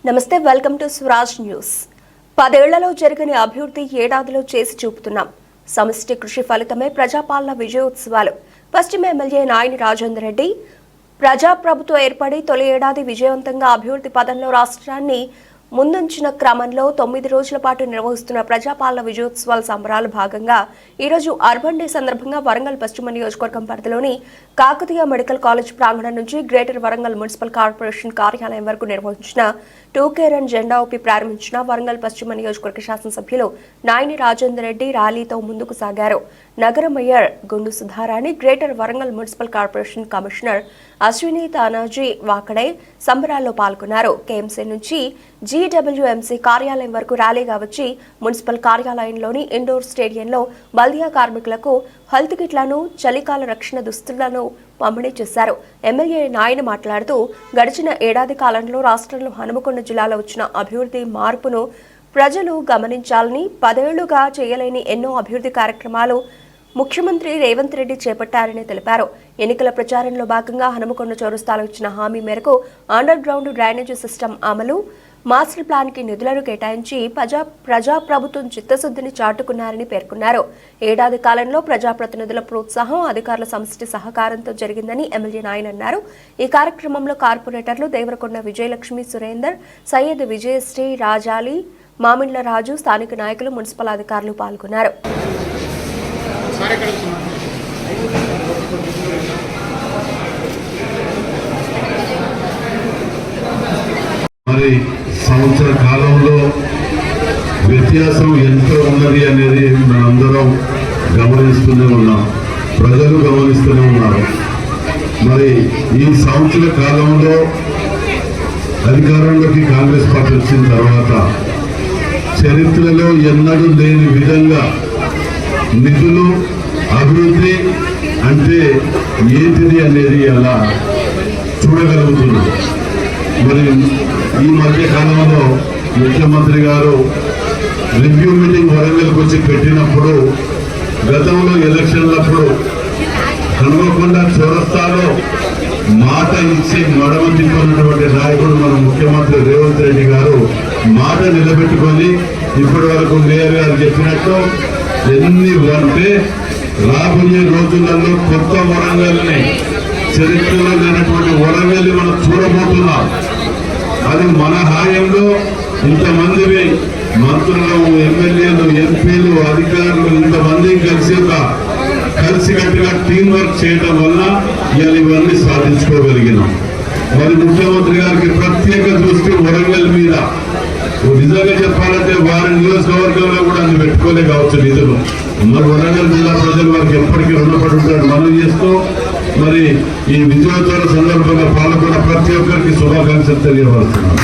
నమస్తే, welcome to Swaraj news. 10 ఏళ్లలో జరగని అభివృద్ధి ఏడాదిలో చేసి చూపుతున్నాం. సమిష్టి కృషి ఫలితమే ప్రజాపాలన విజయోత్సవాలు. పశ్చిమ ఎమ్మెల్యే నాయని రాజేందర్ రెడ్డి ప్రజాప్రభుత్వం ఏర్పడి తొలి ఏడాది విజయవంతంగా అభివృద్ధి పదంలో రాష్ట్రాన్ని ముందుంచిన క్రమంలో 9 రోజుల పాటు నిర్వహిస్తున్న ప్రజాపాలన విజయోత్సవాల సంబరాల భాగంగా ఈరోజు అర్బన్ డే సందర్భంగా వరంగల్ పశ్చిమ నియోజకవర్గం పరిధిలోని కాకతీయ మెడికల్ కాలేజ్ ప్రాంగణం నుంచి గ్రేటర్ వరంగల్ మున్సిపల్ కార్పొరేషన్ కార్యాలయం వరకు నిర్వహించిన 2K రన్ జెండా ఊపి ప్రారంభించిన వరంగల్ పశ్చిమ నియోజకవర్గ శాసనసభ్యులు నాయని రాజేందర్ రెడ్డి ర్యాలీతో ముందుకు సాగారు. నగర మేయర్ గుండు Sudharani, greater Warangal municipal corporation commissioner Ashwini Tanaji Wakade సంబరాల్లో పాల్గొన్నారు. కేఎంసీ నుంచి జీడబ్ల్యూఎంసీ కార్యాలయం వరకు ర్యాలీగా వచ్చి మున్సిపల్ కార్యాలయంలోని ఇండోర్ స్టేడియంలో బల్దియా కార్మికులకు హెల్త్ కిట్లను, చలికాల రక్షణ దుస్తులను పంపిణీ చేశారు. ఎమ్మెల్యే నాయన మాట్లాడుతూ గడిచిన ఏడాది కాలంలో రాష్ట్రంలో హనుమకొండ జిల్లాలో వచ్చిన అభివృద్ధి మార్పును ప్రజలు గమనించాలని, 10 ఏళ్లుగా చేయలేని ఎన్నో అభివృద్ధి కార్యక్రమాలు ముఖ్యమంత్రి రేవంత్ రెడ్డి చేపట్టారని తెలిపారు. ఎన్నికల ప్రచారంలో భాగంగా హనుమకొండ చౌరస్తాలో ఇచ్చిన హామీ మేరకు అండర్ గ్రౌండ్ డ్రైనేజీ సిస్టమ్ అమలు, మాస్టర్ ప్లాన్ కి నిధులను కేటాయించి ప్రజాప్రభుత్వం చిత్తశుద్ధిని చాటుకున్నారని పేర్కొన్నారు. ఏడాది కాలంలో ప్రజాప్రతినిధుల ప్రోత్సాహం, అధికారుల సమిష్టి సహకారంతో జరిగిందని ఎమ్మెల్యే నాయన్ అన్నారు. ఈ కార్యక్రమంలో కార్పొరేటర్లు దేవరకొండ విజయలక్ష్మి, సురేందర్, సయ్యద్ విజయశ్రీ, రాజాలి, మామిండ్ల రాజు, స్థానిక నాయకులు, మున్సిపల్ అధికారులు పాల్గొన్నారు. మరి సంవత్సర కాలంలో వ్యత్యాసం ఎంత ఉన్నది అనేది మనందరం గమనిస్తూనే ఉన్నాం, ప్రజలు గమనిస్తూనే ఉన్నారు. మరి ఈ సంవత్సర కాలంలో అధికారంలోకి కాంగ్రెస్ పార్టీ వచ్చిన తర్వాత చరిత్రలో ఎన్నడూ లేని విధంగా నిధులు, అభివృద్ధి అంటే ఏంటిది అనేది అలా చూడగలుగుతున్నాం. మరి ఈ మధ్య కాలంలో ముఖ్యమంత్రి గారు రివ్యూ మీటింగ్ వరంగల్కి వచ్చి పెట్టినప్పుడు, గతంలో ఎలక్షన్లప్పుడు హనుమకొండ చౌరస్తాలో మాట ఇచ్చి మడమ తిప్పుకున్నటువంటి నాయకుడు మన ముఖ్యమంత్రి రేవంత్ రెడ్డి గారు మాట నిలబెట్టుకొని ఇప్పటి వరకు మేయర్ గారు చెప్పినట్టు ఎన్ని అంటే రాబోయే రోజులలో కొత్త వరంగల్ని, చరిత్రలో లేనటువంటి వరంగల్ని మనం చూడబోతున్నాం. అది మన హాయంలో ఇంతమంది మంత్రులు, ఎమ్మెల్యేలు, ఎంపీలు, అధికారులు ఇంతమంది కలిసికట్టుగా టీం వర్క్ చేయడం వల్ల ఇవన్నీ సాధించుకోగలిగినాం. మరి ముఖ్యమంత్రి గారికి ప్రత్యేక దృష్టి వరంగల్ మీద. నిజంగా చెప్పాలంటే వారి నియోజకవర్గంలో కూడా అది పెట్టుకోలే కావచ్చు నిధులు. మరి వరంగల్ జిల్లా ప్రజలు వారికి ఎప్పటికీ రుణపడి ఉంటాడు మనం చేస్తూ. మరి ఈ విజయోత్సవ సందర్భంగా పాల్గొన్న ప్రతి ఒక్కరికి శుభాకాంక్షలు తెలియవలసిన